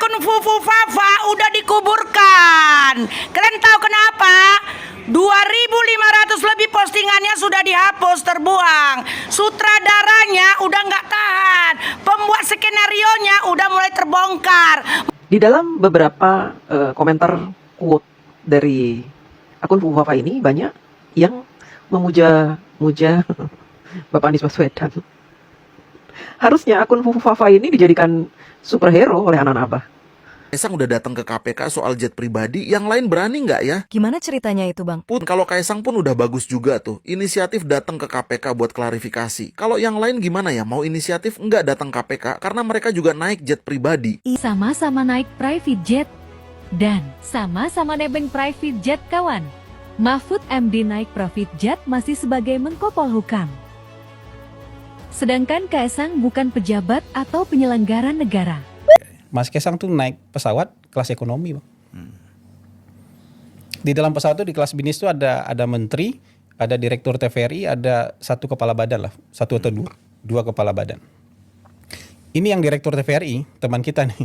akun Fufu Fafa udah dikuburkan. Kalian tahu kenapa? 2.500 lebih postingannya sudah dihapus, terbuang. Sutradaranya udah nggak tahan. Pembuat skenarionya udah mulai terbongkar. Di dalam beberapa komentar quote dari akun Fufu Fafa ini banyak yang memuja-muja Bapak Anies Baswedan. Harusnya akun Fufu Fafa ini dijadikan superhero oleh anak-anak Abah. Kaisang udah datang ke KPK soal jet pribadi, yang lain berani nggak ya? Gimana ceritanya itu, Bang? Pun kalau Kaisang pun udah bagus juga tuh, inisiatif datang ke KPK buat klarifikasi. Kalau yang lain gimana ya? Mau inisiatif nggak datang KPK karena mereka juga naik jet pribadi. Sama-sama naik private jet dan sama-sama nebeng private jet kawan. Mahfud MD naik private jet masih sebagai Menko Polhukam. Sedangkan Kaisang bukan pejabat atau penyelenggara negara. Mas Kaisang tuh naik pesawat kelas ekonomi, Bang. Di dalam pesawat itu di kelas bisnis itu ada menteri, ada direktur TVRI, ada satu kepala badan lah, satu atau dua kepala badan. Ini yang direktur TVRI, teman kita nih,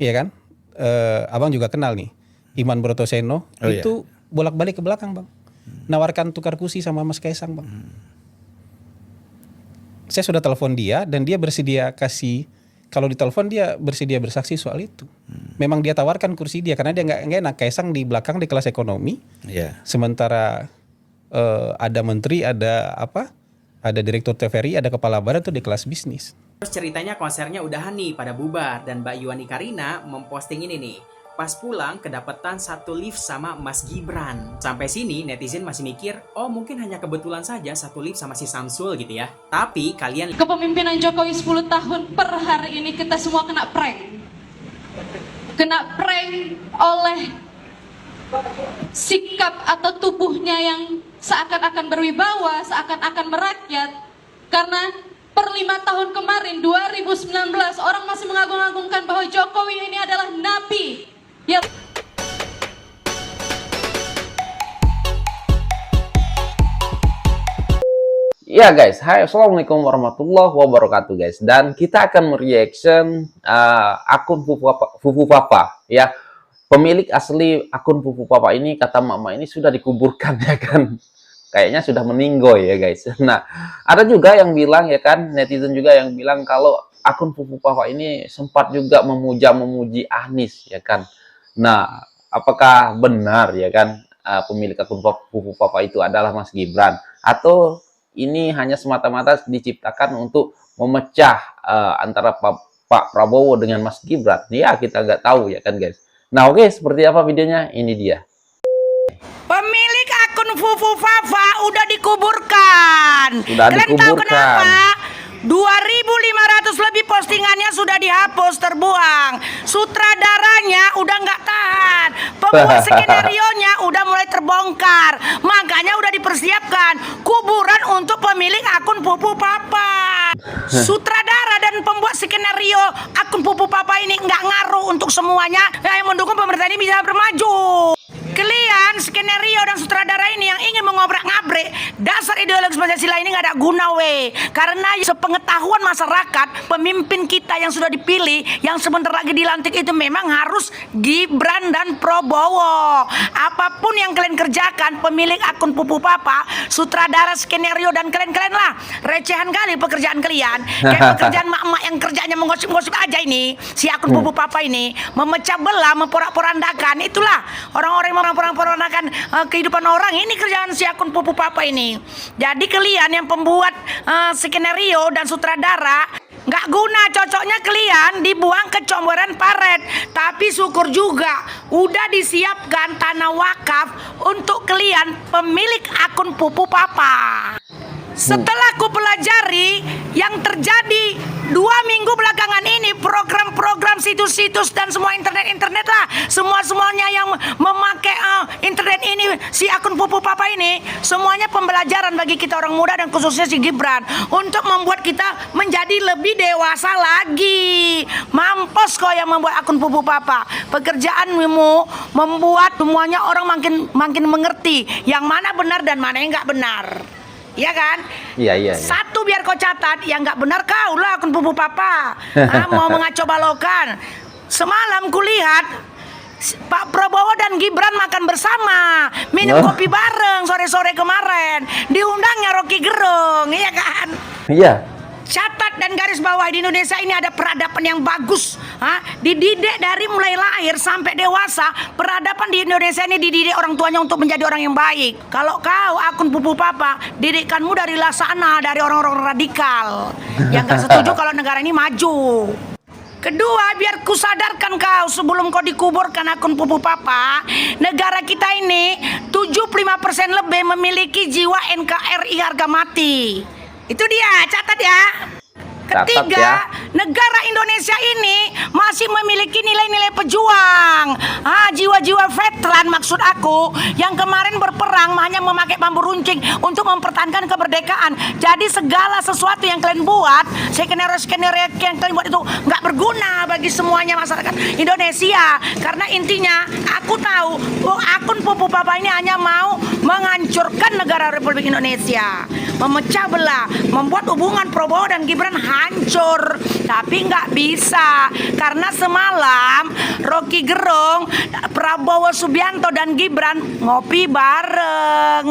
iya kan? Abang juga kenal nih, Iman Brotoseno, itu bolak-balik ke belakang, Bang. Nawarkan tukar kursi sama Mas Kaisang, Bang. Saya sudah telepon dia dan dia bersedia kasih. Kalau ditelepon dia bersedia bersaksi soal itu. Memang dia tawarkan kursi dia karena dia nggak enak. Kaisang di belakang di kelas ekonomi. Sementara ada menteri, ada apa? Ada direktur TVRI, ada kepala badan tuh di kelas bisnis. Terus ceritanya konsernya udahan nih pada bubar dan Mbak Yuani Karina memposting ini nih. Pas pulang kedapetan satu lift sama Mas Gibran. Sampai sini netizen masih mikir, oh mungkin hanya kebetulan saja satu lift sama si Samsul gitu ya. Tapi kalian... Kepemimpinan Jokowi 10 tahun per hari ini kita semua kena prank. Kena prank oleh sikap atau tubuhnya yang seakan-akan berwibawa, seakan-akan merakyat. Karena per 5 tahun kemarin, 2019, orang masih mengagung-agungkan bahwa Jokowi ini adalah nabi. Ya guys, hai, assalamualaikum warahmatullahi wabarakatuh guys. Dan kita akan mereaction akun Fufu Fafa ya. Pemilik asli akun Fufu Fafa ini, kata mama ini sudah dikuburkan ya kan. Kayaknya sudah meninggoy ya guys. Nah, ada juga yang bilang ya kan, netizen juga yang bilang kalau akun Fufu Fafa ini sempat juga memuji Anies ya kan. Nah, apakah benar ya kan pemilik akun Fufu Fafa itu adalah Mas Gibran, atau ini hanya semata-mata diciptakan untuk memecah antara Pak Prabowo dengan Mas Gibran? Ya kita nggak tahu ya kan guys. Nah oke, seperti apa videonya? Ini dia. Pemilik akun Fufu Fafa udah dikuburkan. Kalian tahu kenapa? 2.500 lebih postingannya sudah dihapus, terbuang. Sutradaranya udah nggak tahan. Pembuat skenarionya udah mulai terbongkar. Makanya udah dipersiapkan kuburan untuk pemilik akun Fufu Fafa. Sutradara dan pembuat skenario akun Fufu Fafa ini nggak ngaruh untuk semuanya yang mendukung pemerintah ini bisa bermaju. Kalian skenario dan sutradara ini yang ingin mengobrak-ngabrik dasar ideologi Pancasila ini nggak ada guna karena sepengetahuan masyarakat, pemimpin kita yang sudah dipilih yang sebentar lagi dilantik itu memang harus Gibran dan Prabowo. Apapun yang kalian kerjakan, pemilik akun Fufu Fafa, sutradara, skenario, dan kalian lah recehan kali pekerjaan kalian. Kayak pekerjaan mak-mak yang kerjanya menggosip-gosip aja ini, si akun Fufu Fafa ini memecah belah, memporak-porandakan. Itulah orang-orang yang memporak-porandakan kehidupan orang. Ini kerjaan si akun Fufu Fafa ini. Jadi kalian yang pembuat skenario dan sutradara nggak guna, cocoknya kalian dibuang ke comberan paret. Tapi syukur juga udah disiapkan tanah wakaf untuk kalian pemilik akun Fufu Fafa. Setelah ku pelajari yang terjadi 2 minggu belakangan ini, program-program situs-situs dan semua internet lah, semuanya yang memakai internet ini, si akun Fufu Fafa ini, semuanya pembelajaran bagi kita orang muda dan khususnya si Gibran untuk membuat kita menjadi lebih dewasa lagi. Mampus kau yang membuat akun Fufu Fafa. Pekerjaanmu membuat semuanya orang makin mengerti yang mana benar dan mana yang nggak benar. Iya kan? Iya. Satu biar kau catat, yang nggak benar kau lah akun Fufu Fafa. Mau mengaco balokan. Semalam kulihat Pak Prabowo dan Gibran makan bersama, minum kopi bareng sore-sore kemarin. Diundangnya Rocky Gerung, iya kan? Iya. Catat dan garis bawah, di Indonesia ini ada peradaban yang bagus. Dididik dari mulai lahir sampai dewasa. Peradaban di Indonesia ini dididik orang tuanya untuk menjadi orang yang baik. Kalau kau akun Pupu Papa, didikanmu dari sana, dari orang-orang radikal yang gak setuju kalau negara ini maju. Kedua, biar ku sadarkan kau sebelum kau dikuburkan akun Pupu Papa, negara kita ini 75% lebih memiliki jiwa NKRI harga mati. Itu dia, catat ya. Ketiga, negara Indonesia ini masih memiliki nilai-nilai pejuang. Jiwa-jiwa veteran maksud aku yang kemarin berperang hanya memakai bambu runcing untuk mempertahankan kemerdekaan. Jadi segala sesuatu yang kalian buat, skenario-skenario yang kalian buat itu nggak berguna bagi semuanya masyarakat Indonesia. Karena intinya aku tahu akun Pupu Papa ini hanya mau menghancurkan negara Republik Indonesia, memecah belah, membuat hubungan Prabowo dan Gibran hancur. Tapi nggak bisa, karena semalam Rocky Gerung, Prabowo Subianto dan Gibran ngopi bareng.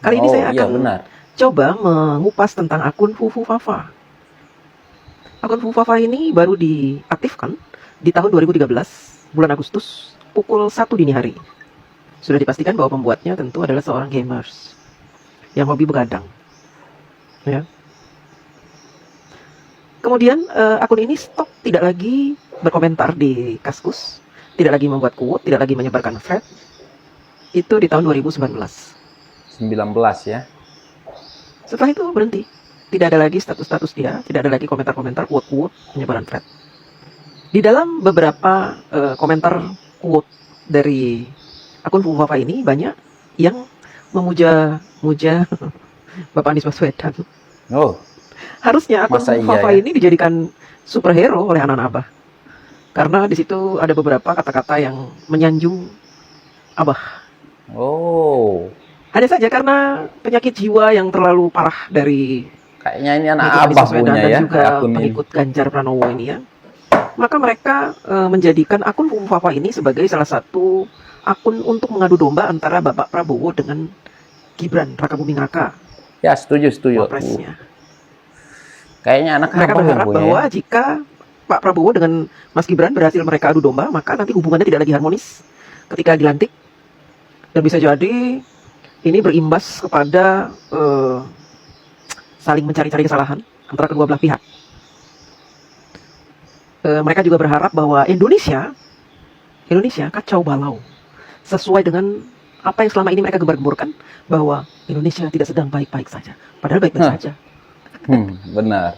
Kali ini saya iya, akan benar. coba mengupas tentang akun Fufu Fafa. Akun Fufu Fafa ini baru diaktifkan di tahun 2013, bulan Agustus, pukul 1 dini hari. Sudah dipastikan bahwa pembuatnya tentu adalah seorang gamers yang hobi begadang. Ya. Kemudian akun ini stop, tidak lagi berkomentar di Kaskus, tidak lagi membuat quote, tidak lagi menyebarkan thread. Itu di tahun 2019. 19 ya. Setelah itu berhenti. Tidak ada lagi status-status dia, tidak ada lagi komentar-komentar, quote-quote, penyebaran thread. Di dalam beberapa komentar quote dari akun Fufu Fafa ini banyak yang memuja-muja Bapak Anies Baswedan. Oh, Harusnya akun masa Fufu iya Fafa ya? ini dijadikan superhero oleh anak-anak Abah. Karena di situ ada beberapa kata-kata yang menyanjung Abah. Oh, Hanya saja karena penyakit jiwa yang terlalu parah dari kayaknya ini anak pengikut Anies abah Baswedan punya dan ya juga akun ini. pengikut Ganjar Pranowo ini ya. Maka mereka menjadikan akun Fufu Fafa ini sebagai salah satu akun untuk mengadu domba antara Bapak Prabowo dengan Gibran Raka Buming Raka, Ya, setuju. wapresnya. Kayaknya anak Mereka abah yang berharap punya. bahwa Ya. jika Pak Prabowo dengan Mas Gibran berhasil mereka adu domba, maka nanti hubungannya tidak lagi harmonis ketika dilantik. Dan bisa jadi ini berimbas kepada saling mencari-cari kesalahan antara kedua belah pihak. Mereka juga berharap bahwa Indonesia kacau balau, sesuai dengan apa yang selama ini mereka gembar-gemborkan, bahwa Indonesia tidak sedang baik-baik saja, padahal baik-baik saja. Benar.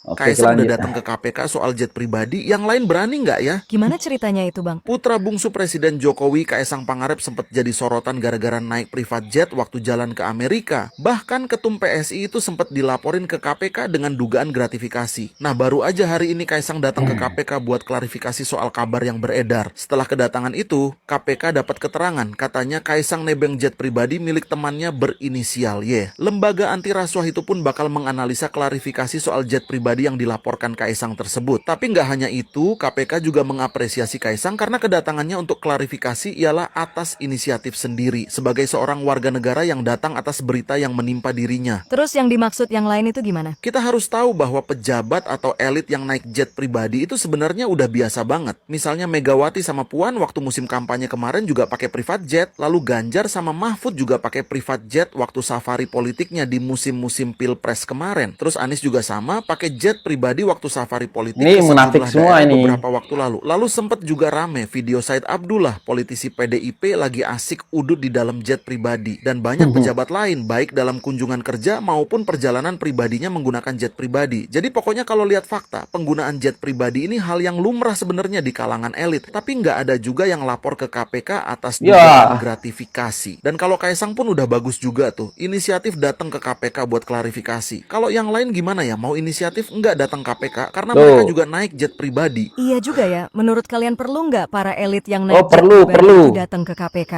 Oke, Kaisang udah lanjut. datang ke KPK soal jet pribadi, yang lain berani nggak ya? Gimana ceritanya itu, Bang? Putra bungsu Presiden Jokowi, Kaisang Pangarep, sempat jadi sorotan gara-gara naik privat jet waktu jalan ke Amerika. Bahkan ketum PSI itu sempat dilaporin ke KPK dengan dugaan gratifikasi. Nah, baru aja hari ini Kaisang datang ke KPK buat klarifikasi soal kabar yang beredar. Setelah kedatangan itu, KPK dapat keterangan katanya Kaisang nebeng jet pribadi milik temannya berinisial Y. Lembaga anti rasuah itu pun bakal menganalisa klarifikasi soal jet pribadi yang dilaporkan Kaisang tersebut. Tapi nggak hanya itu, KPK juga mengapresiasi Kaisang karena kedatangannya untuk klarifikasi ialah atas inisiatif sendiri sebagai seorang warga negara yang datang atas berita yang menimpa dirinya. Terus yang dimaksud yang lain itu gimana? Kita harus tahu bahwa pejabat atau elit yang naik jet pribadi itu sebenarnya udah biasa banget. Misalnya Megawati sama Puan waktu musim kampanye kemarin juga pakai privat jet, lalu Ganjar sama Mahfud juga pakai privat jet waktu safari politiknya di musim-musim Pilpres kemarin. Terus Anies juga sama, pakai jet pribadi waktu safari politik Ini ke munafik sejumlah semua daerah ini. beberapa waktu lalu. Lalu sempat juga rame video Said Abdullah, politisi PDIP lagi asik udut di dalam jet pribadi. Dan banyak pejabat lain, baik dalam kunjungan kerja maupun perjalanan pribadinya menggunakan jet pribadi. Jadi pokoknya kalau lihat fakta, penggunaan jet pribadi ini hal yang lumrah sebenarnya di kalangan elit. Tapi nggak ada juga yang lapor ke KPK atas dugaan gratifikasi. Dan kalau Kaisang pun udah bagus juga tuh, inisiatif datang ke KPK buat klarifikasi. Kalau yang lain gimana ya, mau inisiatif nggak datang KPK karena mereka juga naik jet pribadi. Iya juga ya. Menurut kalian perlu nggak para elit yang naik jet perlu. pribadi itu datang ke KPK?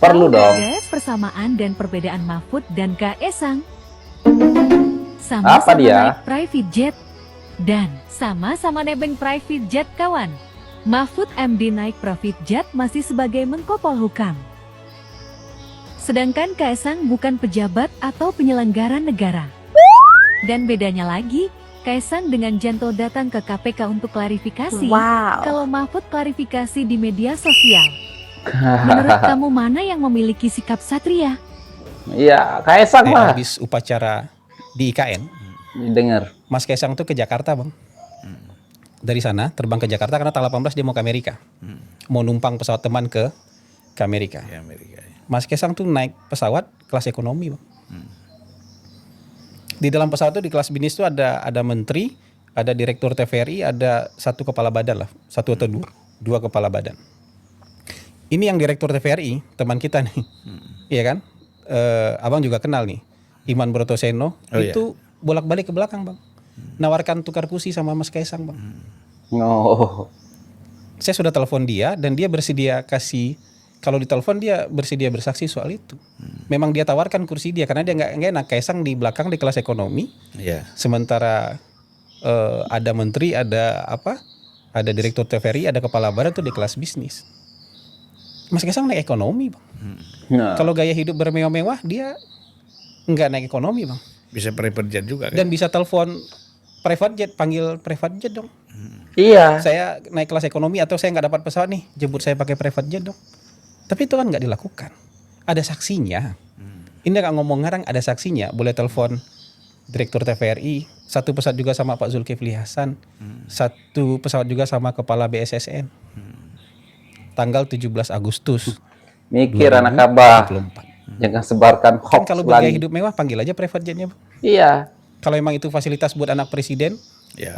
Perlu Tahu dong. nggak, guys, persamaan dan perbedaan Mahfud dan Kaesang? Apa Sama-sama dia? naik private jet Dan sama-sama nebeng private jet kawan. Mahfud MD naik private jet masih sebagai Menko Polhukam. Sedangkan Kaisang bukan pejabat atau penyelenggara negara. Dan bedanya lagi, Kaisang dengan gentle datang ke KPK untuk klarifikasi. Kalau Mahfud klarifikasi di media sosial. Menurut kamu mana yang memiliki sikap satria? Iya, Kaisang lah. Habis upacara di IKN, Dengar. Mas Kaisang tuh ke Jakarta bang. Dari sana terbang ke Jakarta karena tanggal 18 dia mau ke Amerika. Mau numpang pesawat teman ke Amerika. Mas Kaisang tuh naik pesawat kelas ekonomi bang. Di dalam pesawat tuh di kelas bisnis tuh ada menteri, ada direktur TVRI, ada satu kepala badan lah, satu atau dua kepala badan. Ini yang direktur TVRI teman kita nih, iya kan? Abang juga kenal nih, Iman Brotoseno itu bolak-balik ke belakang bang, nawarkan tukar kursi sama Mas Kaisang bang. Oh. Saya sudah telepon dia dan dia bersedia kasih, kalau ditelepon dia bersedia bersaksi soal itu. Memang dia tawarkan kursi dia karena dia nggak enak. Kaisang di belakang di kelas ekonomi, sementara ada menteri, ada ada direktur TVRI, ada kepala badan tuh di kelas bisnis. Mas Kaisang naik ekonomi bang. Kalau gaya hidup bermewah-mewah dia nggak naik ekonomi bang. Bisa private jet juga kan? Dan bisa telepon private jet, panggil private jet dong. Iya. Saya naik kelas ekonomi atau saya nggak dapat pesawat nih, jemput saya pakai private jet dong. Tapi itu kan nggak dilakukan. Ada saksinya. Ini nggak ngomong ngarang, ada saksinya. Boleh telepon direktur TVRI, satu pesawat juga sama Pak Zulkifli Hasan, satu pesawat juga sama kepala BSSN. Tanggal 17 Agustus. Mikir anak abah. Jangan sebarkan hoax Kan kalau bergaya hidup mewah panggil aja private jetnya bang. Iya. Kalau emang itu fasilitas buat anak presiden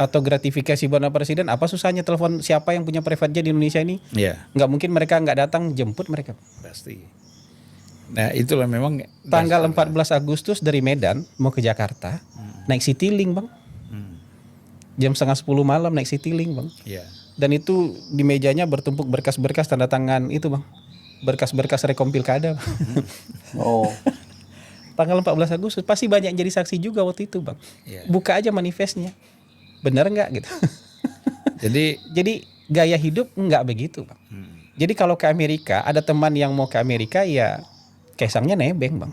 atau gratifikasi buat anak presiden, apa susahnya telepon siapa yang punya private jet di Indonesia ini? Nggak mungkin mereka nggak datang jemput mereka. Pasti. Nah itulah memang tanggal 14 Agustus dari Medan mau ke Jakarta naik Citylink bang. Jam 9:30 malam naik Citylink bang. Dan itu di mejanya bertumpuk berkas-berkas tanda tangan itu bang. Berkas-berkas rekom pilkada. Oh. Tanggal 14 Agustus pasti banyak yang jadi saksi juga waktu itu bang. Buka aja manifestnya, benar nggak gitu. Jadi gaya hidup nggak begitu bang. Jadi kalau ke Amerika ada teman yang mau ke Amerika ya Kaisangnya nebeng bang.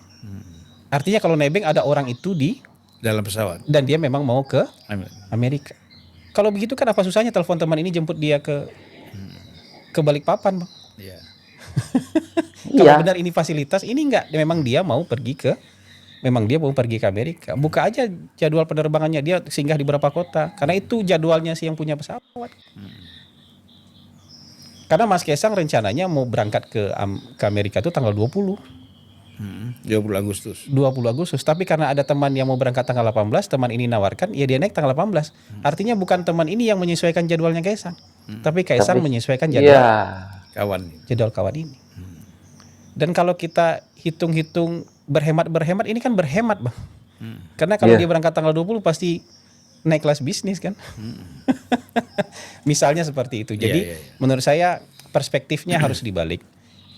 Artinya kalau nebeng ada orang itu di dalam pesawat dan dia memang mau ke Amerika. Kalau begitu kan apa susahnya telepon teman ini jemput dia ke Balikpapan bang. Kalau benar ini fasilitas, ini enggak, memang dia mau pergi ke Amerika. Buka aja jadwal penerbangannya, dia singgah di beberapa kota. Karena itu jadwalnya sih yang punya pesawat. Karena Mas Kaisang rencananya mau berangkat ke Amerika itu tanggal 20 Agustus. 20 Agustus, tapi karena ada teman yang mau berangkat tanggal 18, teman ini nawarkan, ya dia naik tanggal 18. Artinya bukan teman ini yang menyesuaikan jadwalnya Kaisang, tapi Kaisang menyesuaikan jadwal jadwal kawan ini. Dan kalau kita hitung-hitung berhemat ini kan berhemat bang. Karena kalau dia berangkat tanggal 20 pasti naik kelas bisnis kan. Misalnya seperti itu. Jadi menurut saya perspektifnya harus dibalik.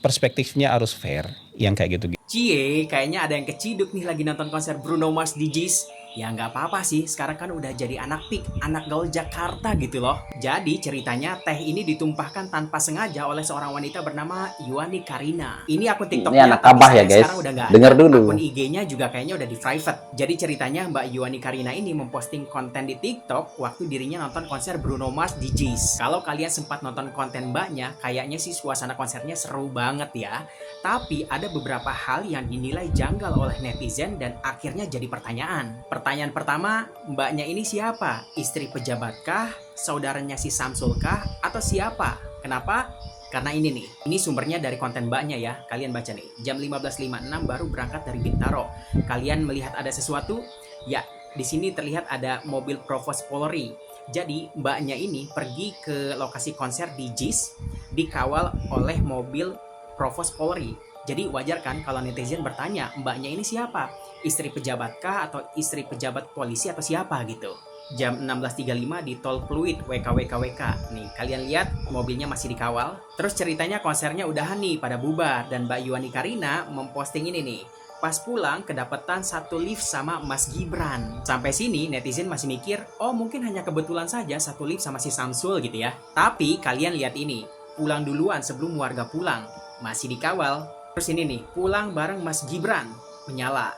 Perspektifnya harus fair, yang kayak gitu. Cie, kayaknya ada yang keciduk nih lagi nonton konser Bruno Mars di Jis. Ya nggak apa-apa sih, sekarang kan udah jadi anak pik, anak gaul Jakarta gitu loh. Jadi ceritanya teh ini ditumpahkan tanpa sengaja oleh seorang wanita bernama Yuani Karina. Ini akun TikToknya. Ini anak abah ya guys, dengar dulu. Akun IG-nya juga kayaknya udah di private. Jadi ceritanya Mbak Yuani Karina ini memposting konten di TikTok waktu dirinya nonton konser Bruno Mars di Jis. Kalau kalian sempat nonton konten mbaknya, kayaknya sih suasana konsernya seru banget ya. Tapi ada beberapa hal yang dinilai janggal oleh netizen dan akhirnya jadi pertanyaan. Pertanyaan pertama, mbaknya ini siapa? Istri pejabatkah? Saudaranya si Samsulkah? Atau siapa? Kenapa? Karena ini nih, ini sumbernya dari konten mbaknya ya. Kalian baca nih, jam 15.56 baru berangkat dari Bintaro. Kalian melihat ada sesuatu? Ya, di sini terlihat ada mobil Provos Polri. Jadi mbaknya ini pergi ke lokasi konser di Jis, dikawal oleh mobil Provos Polri. Jadi wajar kan kalau netizen bertanya, mbaknya ini siapa? Istri pejabatkah atau istri pejabat polisi atau siapa gitu? Jam 16.35 di Tol Pluit WKWKWK. Nih, kalian lihat mobilnya masih dikawal. Terus ceritanya konsernya udahan nih pada bubar dan Mbak Yuani Karina memposting ini nih. Pas pulang kedapetan satu lift sama Mas Gibran. Sampai sini netizen masih mikir, oh mungkin hanya kebetulan saja satu lift sama si Samsul gitu ya. Tapi kalian lihat ini, pulang duluan sebelum warga pulang. Masih dikawal. Terus ini nih, pulang bareng Mas Gibran. Menyala.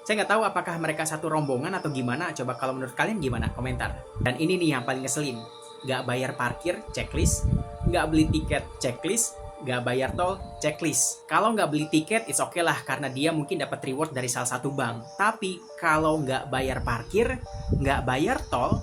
Saya nggak tahu apakah mereka satu rombongan atau gimana. Coba kalau menurut kalian gimana? Komentar. Dan ini nih yang paling ngeselin. Nggak bayar parkir, checklist. Nggak beli tiket, checklist. Nggak bayar tol, checklist. Kalau nggak beli tiket, it's okay lah, karena dia mungkin dapat reward dari salah satu bank. Tapi kalau nggak bayar parkir, nggak bayar tol,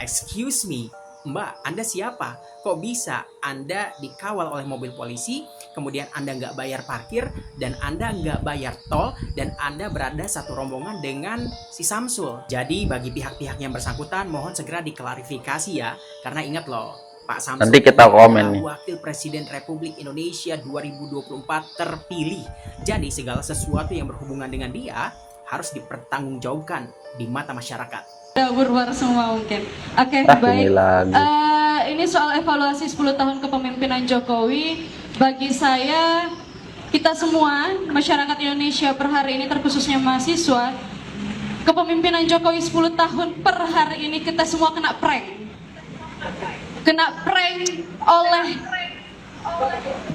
excuse me, Mbak, Anda siapa? Kok bisa Anda dikawal oleh mobil polisi, kemudian Anda nggak bayar parkir, dan Anda nggak bayar tol, dan Anda berada satu rombongan dengan si Samsul? Jadi bagi pihak-pihak yang bersangkutan, mohon segera diklarifikasi ya, karena ingat loh, Pak Samsul Nanti kita komen nih. Wakil Presiden Republik Indonesia 2024 terpilih. Jadi segala sesuatu yang berhubungan dengan dia harus dipertanggungjawabkan di mata masyarakat. Berwar semua mungkin. Oke, Ini baik. lagi. Ini soal evaluasi 10 tahun kepemimpinan Jokowi. Bagi saya, kita semua, masyarakat Indonesia per hari ini, terkhususnya mahasiswa, kepemimpinan Jokowi 10 tahun per hari ini kita semua kena prank. Kena prank oleh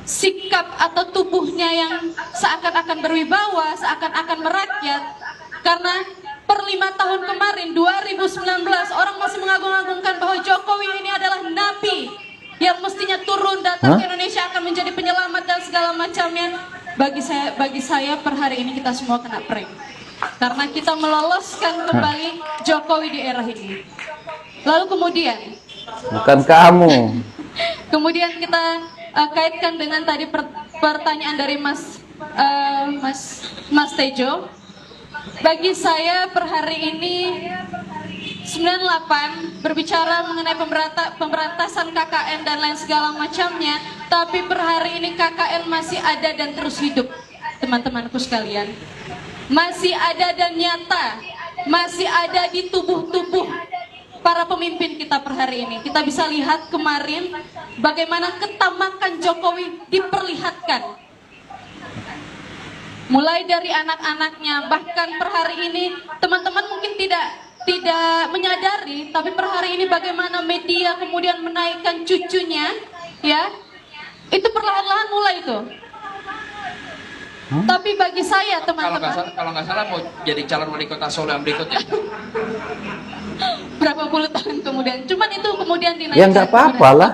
sikap atau tubuhnya yang seakan-akan berwibawa, seakan-akan merakyat. Karena per 5 tahun kemarin, 2019, orang masih mengagung-agungkan bahwa Jokowi ini adalah nabi yang mestinya turun datang ke Indonesia akan menjadi penyelamat dan segala macamnya. Bagi saya per hari ini kita semua kena prank. Karena kita meloloskan kembali Jokowi di era ini. Lalu kemudian Bukan kamu. kemudian kita kaitkan dengan tadi pertanyaan dari Mas Tejo. Bagi saya per hari ini 98 berbicara mengenai pemberantasan KKN dan lain segala macamnya, tapi per hari ini KKN masih ada dan terus hidup, teman-temanku sekalian. Masih ada dan nyata, masih ada di tubuh-tubuh para pemimpin kita per hari ini. Kita bisa lihat kemarin bagaimana ketamakan Jokowi diperlihatkan. Mulai dari anak-anaknya, bahkan per hari ini teman-teman mungkin tidak menyadari, tapi per hari ini bagaimana media kemudian menaikkan cucunya, ya, itu perlahan-lahan mulai itu. Tapi bagi saya teman-teman, kalau nggak salah mau jadi calon wali kota Solo yang berikutnya. berapa puluh tahun kemudian, cuman itu kemudian dinaikkan. Ya nggak apa-apa lah.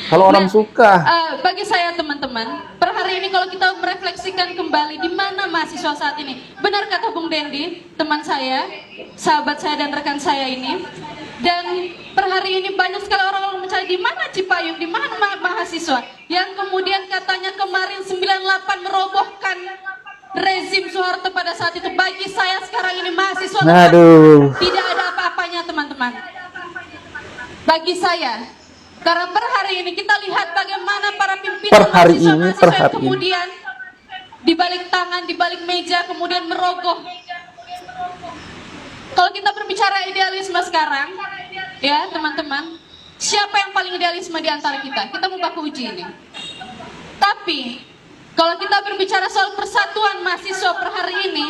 Kalau orang suka. Bagi saya teman-teman, per hari ini kalau kita merefleksikan kembali di mana mahasiswa saat ini, benar kata Bung Dendi, teman saya, sahabat saya dan rekan saya ini, dan per hari ini banyak sekali orang-orang mencari di mana Cipayung, di mana mahasiswa, yang kemudian katanya kemarin 98 merobohkan rezim Soeharto pada saat itu. Bagi saya sekarang ini mahasiswa tidak ada apa-apanya teman-teman. Bagi saya, karena per hari ini kita lihat bagaimana para pimpinan mahasiswa yang kemudian dibalik tangan, dibalik meja, kemudian merogoh. Kalau kita berbicara idealisme sekarang, ya teman-teman, siapa yang paling idealisme di antara kita? Kita mau baku uji ini. Tapi kalau kita berbicara soal persatuan mahasiswa per hari ini,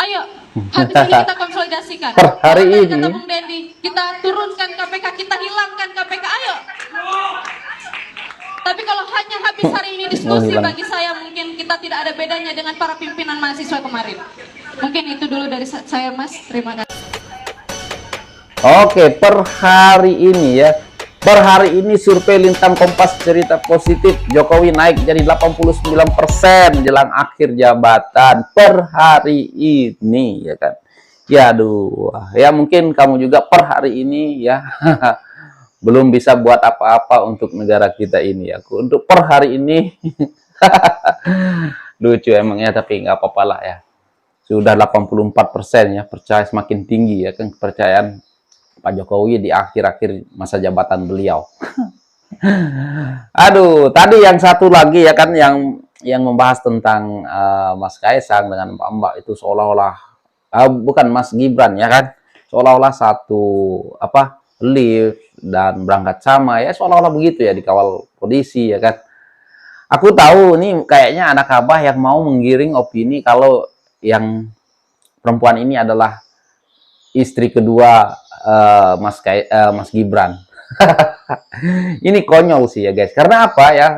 ayo habis ini kita konsolidasikan. Per hari ini kata Bung Dendi, kita turunkan KPK, kita hilangkan KPK, ayo. Tapi kalau hanya habis hari ini diskusi, bagi saya mungkin kita tidak ada bedanya dengan para pimpinan mahasiswa kemarin. Mungkin itu dulu dari saya, Mas. Terima kasih. Oke, per hari ini ya. Per hari ini survei Lintang Kompas cerita positif, Jokowi naik jadi 89% jelang akhir jabatan per hari ini, ya kan. Ya aduh, ya mungkin kamu juga per hari ini ya belum bisa buat apa-apa untuk negara kita ini ya. Untuk per hari ini lucu emangnya, tapi nggak apa-apa lah ya. Sudah 84% ya, percaya semakin tinggi ya kan kepercayaan Pak Jokowi di akhir-akhir masa jabatan beliau. Aduh, tadi yang satu lagi ya kan yang membahas tentang Mas Kaisang dengan Mbak itu seolah-olah bukan Mas Gibran ya kan, seolah-olah satu lift dan berangkat sama ya, seolah-olah begitu ya, dikawal polisi ya kan. Aku tahu nih kayaknya anak abah yang mau menggiring opini kalau yang perempuan ini adalah istri kedua Mas Gibran. Ini konyol sih ya guys. Karena apa ya?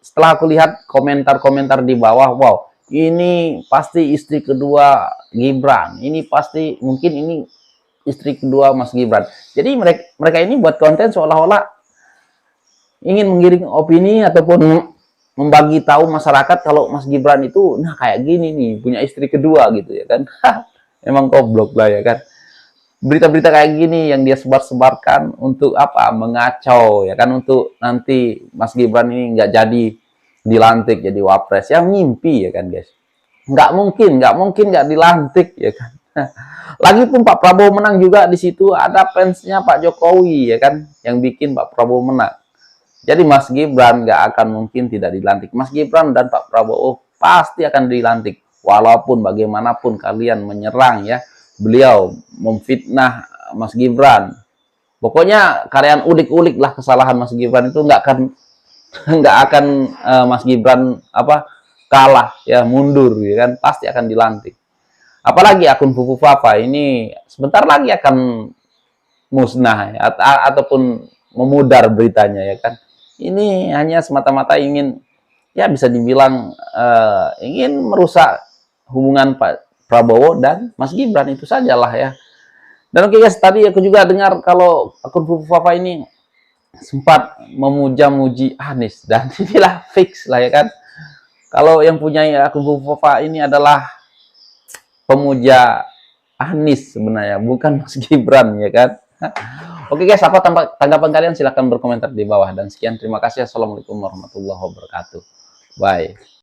Setelah aku lihat komentar-komentar di bawah, wow, ini pasti istri kedua Gibran. Ini pasti mungkin ini istri kedua Mas Gibran. Jadi mereka ini buat konten seolah-olah ingin menggiring opini ataupun membagi tahu masyarakat kalau Mas Gibran itu nah kayak gini nih, punya istri kedua gitu ya kan. Emang goblok lah ya kan. Berita-berita kayak gini yang dia sebar-sebarkan untuk apa? Mengacau ya kan, untuk nanti Mas Gibran ini nggak jadi dilantik jadi wapres. Yang mimpi ya kan guys. Nggak mungkin nggak dilantik ya kan. Lagipun Pak Prabowo menang juga, di situ ada fansnya Pak Jokowi ya kan, yang bikin Pak Prabowo menang. Jadi Mas Gibran nggak akan mungkin tidak dilantik. Mas Gibran dan Pak Prabowo pasti akan dilantik. Walaupun bagaimanapun kalian menyerang ya, beliau memfitnah Mas Gibran. Pokoknya kalian ulik-ulik lah kesalahan Mas Gibran itu, nggak akan Mas Gibran kalah ya, mundur ya kan, pasti akan dilantik. Apalagi akun Fufu Fafa ini sebentar lagi akan musnah ya, ataupun memudar beritanya ya kan. Ini hanya semata-mata ingin ya bisa dibilang ingin merusak hubungan Pak Prabowo dan Mas Gibran, itu sajalah ya. Dan oke guys, tadi aku juga dengar kalau akun Fufu Fafa ini sempat memuja-muji Anies, dan inilah fix lah ya kan. Kalau yang punya akun Fufu Fafa ini adalah pemuja Anies sebenarnya, bukan Mas Gibran ya kan. Oke guys, apa tanggapan kalian? Silahkan berkomentar di bawah. Dan sekian, terima kasih. Assalamualaikum warahmatullahi wabarakatuh. Bye.